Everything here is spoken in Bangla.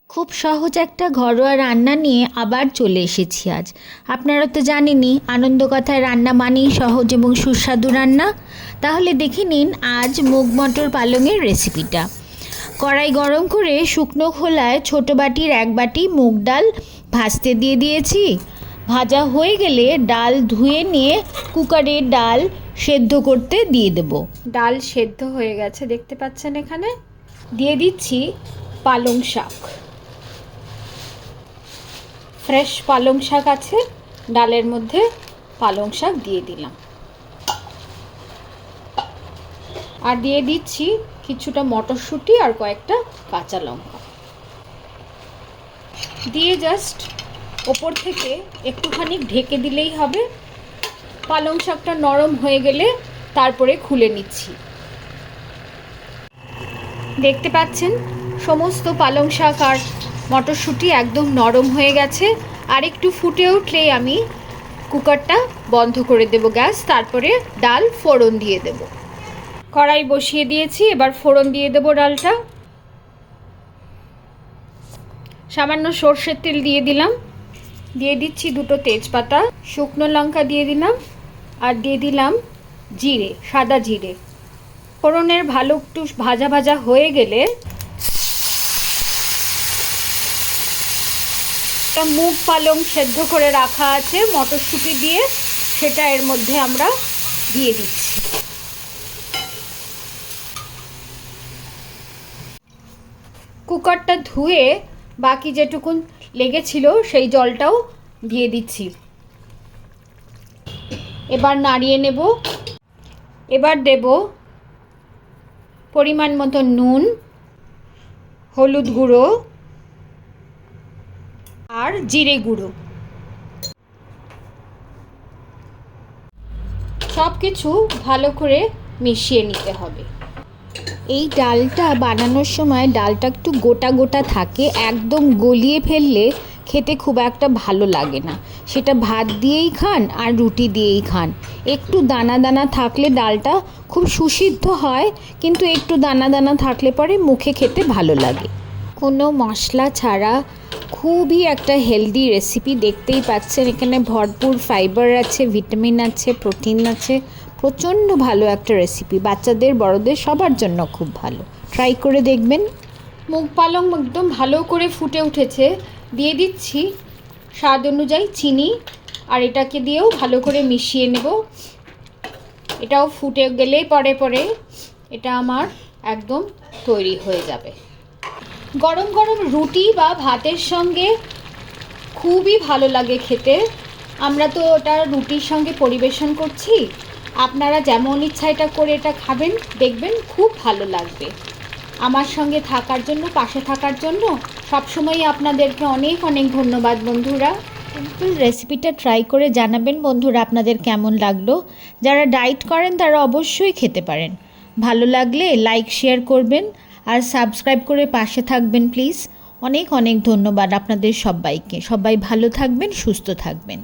খুব সহজ একটা ঘরোয়া রান্না নিয়ে আবার চলে এসেছি আজ। আপনারা তো জানেনই আনন্দকথায় রান্না মানেই সহজ এবং সুস্বাদু রান্না। তাহলে দেখে নিন আজ মুগ মটর পালংয়ের রেসিপিটা। কড়াই গরম করে শুকনো খোলায় ছোটো বাটির 1 বাটি মুগ ডাল ভাজতে দিয়ে দিয়েছি। ভাজা হয়ে গেলে ডাল ধুয়ে নিয়ে কুকারে ডাল সেদ্ধ করতে দিয়ে দেব। ডাল সেদ্ধ হয়ে গেছে, দেখতে পাচ্ছেন এখানে। দিয়ে দিচ্ছি পালং শাক। ফ্রেশ পালং শাক আছে, ডালের মধ্যে পালং শাক দিয়ে দিলাম। আর দিয়ে দিচ্ছি কিছুটা মটরশুঁটি আর কয়েকটা কাঁচা লঙ্কা দিয়ে জাস্ট ওপর থেকে একটুখানি ঢেকে দিলেই হবে। পালং শাকটা নরম হয়ে গেলে তারপরে খুলে নিচ্ছি। দেখতে পাচ্ছেন সমস্ত পালং শাক আর মটরশুঁটি একদম নরম হয়ে গেছে। আর একটু ফুটে উঠলেই আমি কুকারটা বন্ধ করে দেব গ্যাস, তারপরে ডাল ফোড়ন দিয়ে দেব। কড়াই বসিয়ে দিয়েছি, এবার ফোড়ন দিয়ে দেব ডালটা। সামান্য সর্ষের তেল দিয়ে দিলাম, দিয়ে দিচ্ছি 2টো তেজপাতা, শুকনো লঙ্কা দিয়ে দিলাম, আর দিয়ে দিলাম জিরে, সাদা জিরে। ফোড়নের ভালো একটু ভাজা ভাজা হয়ে গেলে মুগ পালং সেদ্ধ করে রাখা আছে মটরশুঁটি দিয়ে, সেটা এর মধ্যে আমরা দিয়ে দিচ্ছি। কুকারটা ধুয়ে বাকি যেটুকুন লেগেছিল সেই জলটাও দিয়ে দিচ্ছি। এবার নাড়িয়ে নেব। এবার দেব পরিমাণ মতো নুন, হলুদ গুঁড়ো আর জিরে গুঁড়ো। সব কিছু ভালো করে মিশিয়ে নিতে হবে। এই ডালটা বানানোর সময় ডালটা একটু গোটা গোটা থাকে, একদম গলিয়ে ফেললে খেতে খুব একটা ভালো লাগে না। সেটা ভাত দিয়েই খান আর রুটি দিয়েই খান। একটু দানা দানা থাকলে ডালটা খুব সুসিদ্ধ হয়, কিন্তু একটু দানা দানা থাকলে পরে মুখে খেতে ভালো লাগে। কোনো মশলা ছাড়া খুবই একটা হেলদি রেসিপি। দেখতেই পাচ্ছেন এখানে ভরপুর ফাইবার আছে, ভিটামিন আছে, প্রোটিন আছে। প্রচণ্ড ভালো একটা রেসিপি, বাচ্চাদের বড়দের সবার জন্য খুব ভালো। ট্রাই করে দেখবেন। মুগ পালং একদম ভালো করে ফুটে উঠেছে, দিয়ে দিচ্ছি স্বাদ অনুযায়ী চিনি, আর এটাকে দিয়েও ভালো করে মিশিয়ে নেব। এটাও ফুটে গেলেই পরে এটা আমার একদম তৈরি হয়ে যাবে। গরম গরম রুটি বা ভাতের সঙ্গে খুবই ভালো লাগে খেতে। আমরা তো ওটা রুটির সঙ্গে পরিবেশন করছি, আপনারা যেমন ইচ্ছা এটা করে এটা খাবেন, দেখবেন খুব ভালো লাগবে। আমার সঙ্গে থাকার জন্য, পাশে থাকার জন্য সবসময়ই আপনাদেরকে অনেক অনেক ধন্যবাদ বন্ধুরা। সিম্পল রেসিপিটা ট্রাই করে জানাবেন বন্ধুরা আপনাদের কেমন লাগলো। যারা ডায়েট করেন তারা অবশ্যই খেতে পারেন। ভালো লাগলে লাইক শেয়ার করবেন আর সাবস্ক্রাইব করে পাশে থাকবেন প্লিজ। অনেক অনেক ধন্যবাদ আপনাদের সবাইকে। সবাই ভালো থাকবেন, সুস্থ থাকবেন।